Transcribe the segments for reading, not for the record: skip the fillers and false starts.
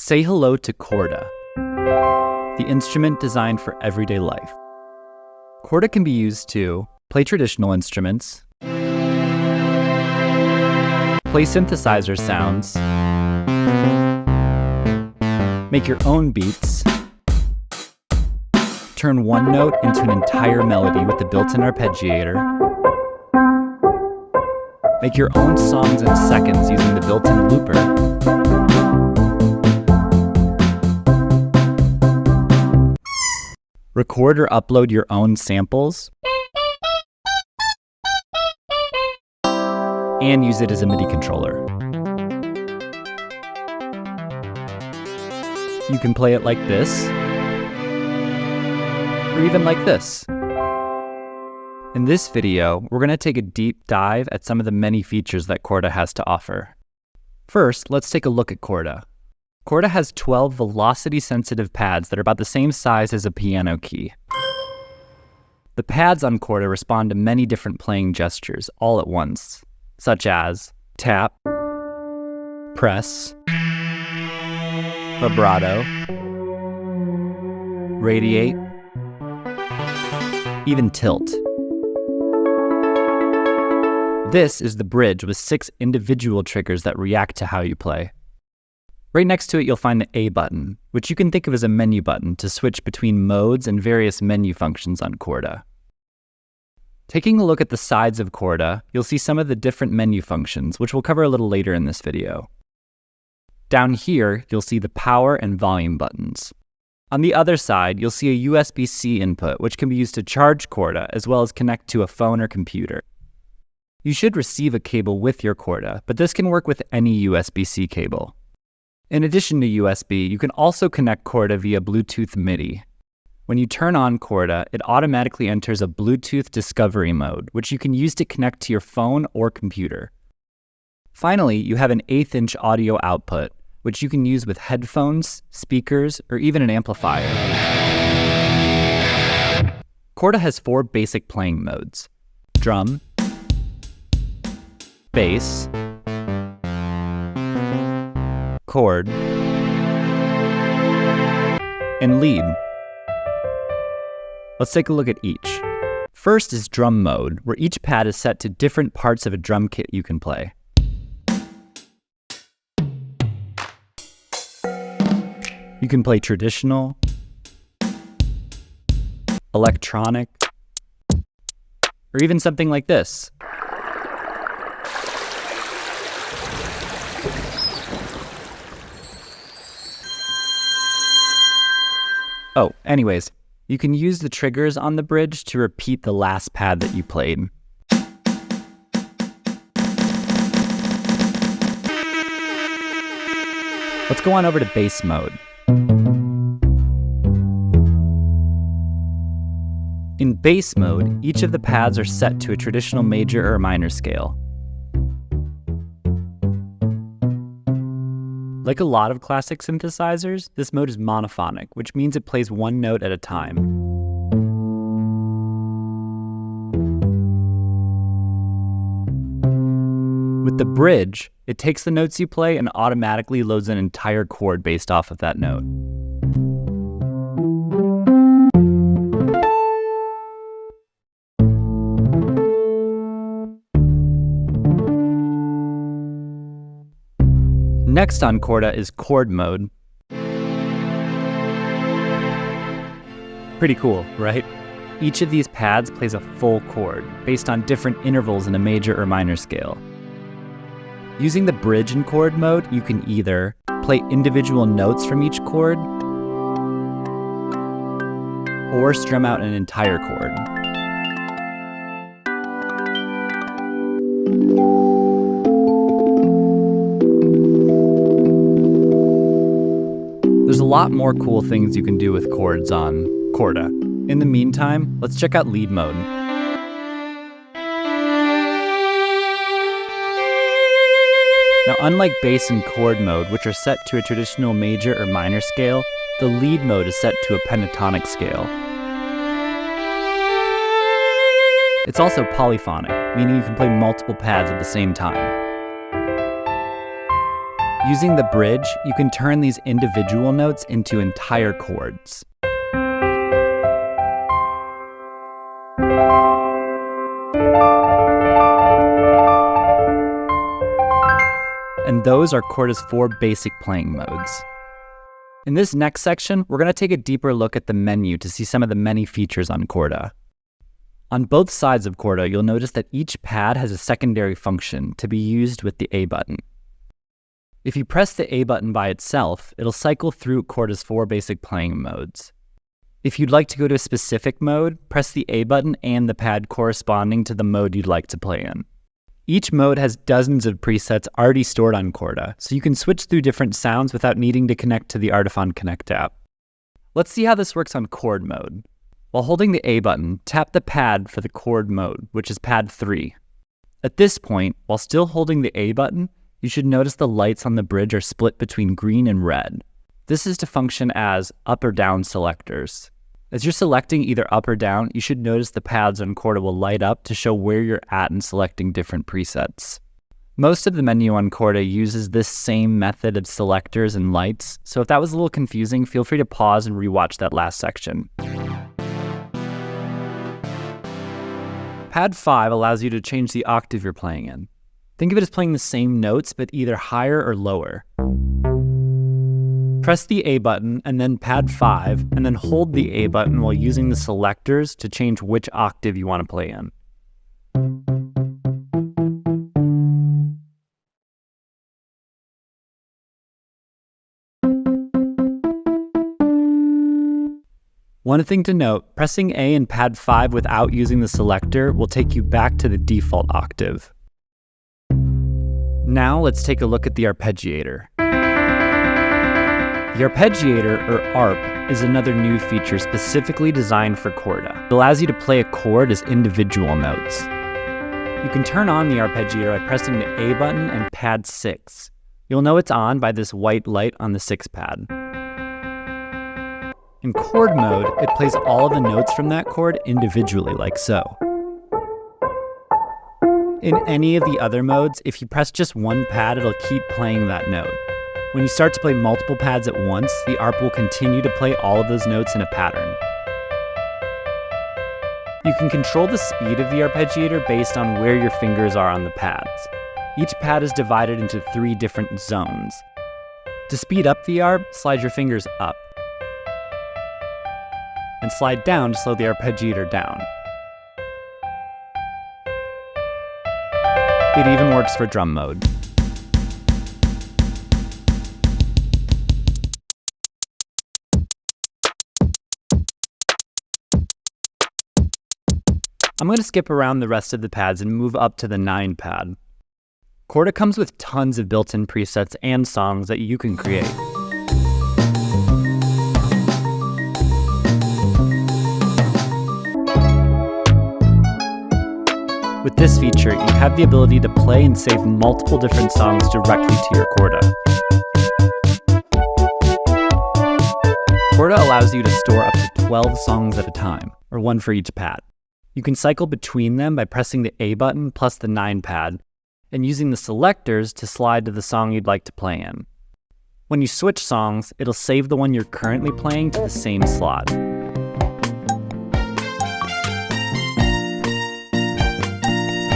Say hello to Chorda, the instrument designed for everyday life. Chorda can be used to play traditional instruments, play synthesizer sounds, make your own beats, turn one note into an entire melody with the built-in arpeggiator, make your own songs in seconds using the built-in looper, record or upload your own samples, and use it as a MIDI controller. You can play it like this, or even like this. In this video, we're going to take a deep dive at some of the many features that Chorda has to offer. First, let's take a look at Chorda. Chorda has 12 velocity-sensitive pads that are about the same size as a piano key. The pads on Chorda respond to many different playing gestures all at once, such as tap, press, vibrato, radiate, even tilt. This is the bridge with 6 individual triggers that react to how you play. Right next to it, you'll find the A button, which you can think of as a menu button to switch between modes and various menu functions on Chorda. Taking a look at the sides of Chorda, you'll see some of the different menu functions, which we'll cover a little later in this video. Down here, you'll see the power and volume buttons. On the other side, you'll see a USB-C input, which can be used to charge Chorda as well as connect to a phone or computer. You should receive a cable with your Chorda, but this can work with any USB-C cable. In addition to USB, you can also connect Chorda via Bluetooth MIDI. When you turn on Chorda, it automatically enters a Bluetooth discovery mode, which you can use to connect to your phone or computer. Finally, you have an 1/8-inch audio output, which you can use with headphones, speakers, or even an amplifier. Chorda has 4 basic playing modes: drum, bass, chord, and lead. Let's take a look at each. First is drum mode, where each pad is set to different parts of a drum kit you can play. You can play traditional, electronic, or even something like this. Oh, anyways, you can use the triggers on the bridge to repeat the last pad that you played. Let's go on over to bass mode. In bass mode, each of the pads are set to a traditional major or minor scale. Like a lot of classic synthesizers, this mode is monophonic, which means it plays one note at a time. With the bridge, it takes the notes you play and automatically loads an entire chord based off of that note. Next on Chorda is chord mode. Pretty cool, right? Each of these pads plays a full chord, based on different intervals in a major or minor scale. Using the bridge in chord mode, you can either play individual notes from each chord, or strum out an entire chord. There's a lot more cool things you can do with chords on Chorda. In the meantime, let's check out lead mode. Now, unlike bass and chord mode, which are set to a traditional major or minor scale, the lead mode is set to a pentatonic scale. It's also polyphonic, meaning you can play multiple pads at the same time. Using the bridge, you can turn these individual notes into entire chords. And those are Chorda's 4 basic playing modes. In this next section, we're going to take a deeper look at the menu to see some of the many features on Chorda. On both sides of Chorda, you'll notice that each pad has a secondary function to be used with the A button. If you press the A button by itself, it'll cycle through Chorda's 4 basic playing modes. If you'd like to go to a specific mode, press the A button and the pad corresponding to the mode you'd like to play in. Each mode has dozens of presets already stored on Chorda, so you can switch through different sounds without needing to connect to the Artifon Connect app. Let's see how this works on chord mode. While holding the A button, tap the pad for the chord mode, which is pad 3. At this point, while still holding the A button, you should notice the lights on the bridge are split between green and red. This is to function as up or down selectors. As you're selecting either up or down, you should notice the pads on Chorda will light up to show where you're at in selecting different presets. Most of the menu on Chorda uses this same method of selectors and lights, so if that was a little confusing, feel free to pause and rewatch that last section. Pad 5 allows you to change the octave you're playing in. Think of it as playing the same notes, but either higher or lower. Press the A button and then pad 5, and then hold the A button while using the selectors to change which octave you want to play in. One thing to note, pressing A in pad 5 without using the selector will take you back to the default octave. Now let's take a look at the arpeggiator. The arpeggiator, or ARP, is another new feature specifically designed for Chorda. It allows you to play a chord as individual notes. You can turn on the arpeggiator by pressing the A button and pad 6. You'll know it's on by this white light on the 6 pad. In chord mode, it plays all of the notes from that chord individually, like so. In any of the other modes, if you press just one pad, it'll keep playing that note. When you start to play multiple pads at once, the ARP will continue to play all of those notes in a pattern. You can control the speed of the arpeggiator based on where your fingers are on the pads. Each pad is divided into 3 different zones. To speed up the ARP, slide your fingers up. And slide down to slow the arpeggiator down. It even works for drum mode. I'm going to skip around the rest of the pads and move up to the 9 pad. Chorda comes with tons of built-in presets and songs that you can create. With this feature, you have the ability to play and save multiple different songs directly to your Chorda. Chorda allows you to store up to 12 songs at a time, or 1 for each pad. You can cycle between them by pressing the A button plus the 9 pad, and using the selectors to slide to the song you'd like to play in. When you switch songs, it'll save the one you're currently playing to the same slot.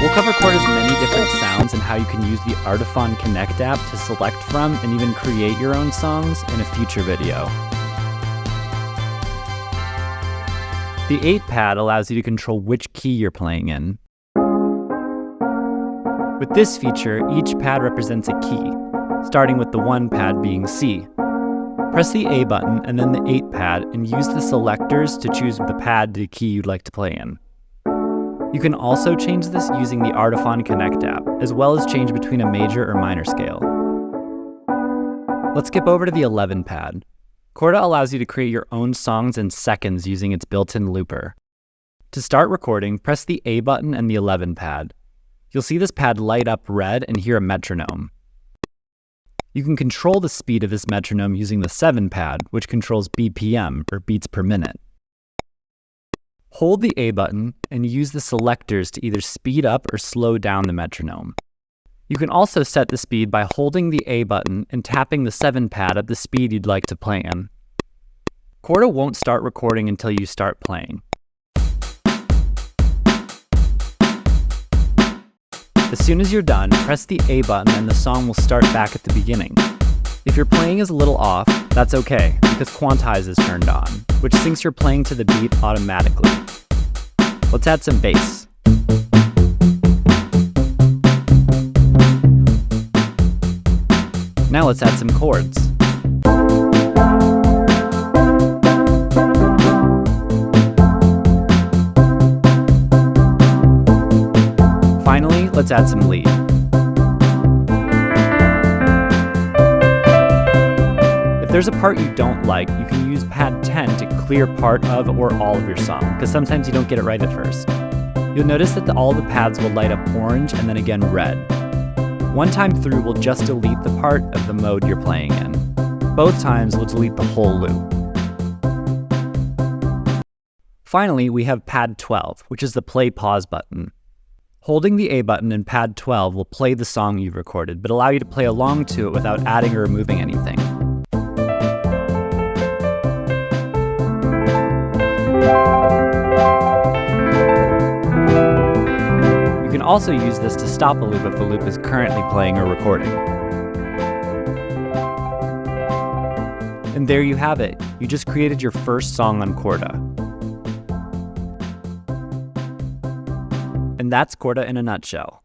We'll cover Chorda's many different sounds and how you can use the Artifon Connect app to select from and even create your own songs in a future video. The 8 pad allows you to control which key you're playing in. With this feature, each pad represents a key, starting with the 1 pad being C. Press the A button and then the 8 pad and use the selectors to choose the pad to the key you'd like to play in. You can also change this using the Artifon Connect app, as well as change between a major or minor scale. Let's skip over to the 11 pad. Chorda allows you to create your own songs in seconds using its built-in looper. To start recording, press the A button and the 11 pad. You'll see this pad light up red and hear a metronome. You can control the speed of this metronome using the 7 pad, which controls BPM, or beats per minute. Hold the A button and use the selectors to either speed up or slow down the metronome. You can also set the speed by holding the A button and tapping the 7 pad at the speed you'd like to play in. Chorda won't start recording until you start playing. As soon as you're done, press the A button and the song will start back at the beginning. If your playing is a little off, that's okay, because Quantize is turned on, which syncs your playing to the beat automatically. Let's add some bass. Now let's add some chords. Finally, let's add some lead. If there's a part you don't like, you can use pad 10 to clear part of or all of your song, because sometimes you don't get it right at first. You'll notice that all the pads will light up orange and then again red. One time through, we'll just delete the part of the mode you're playing in. Both times, we'll delete the whole loop. Finally, we have pad 12, which is the play-pause button. Holding the A button and pad 12 will play the song you've recorded, but allow you to play along to it without adding or removing anything. You can also use this to stop a loop if the loop is currently playing or recording. And there you have it. You just created your first song on Chorda. And that's Chorda in a nutshell.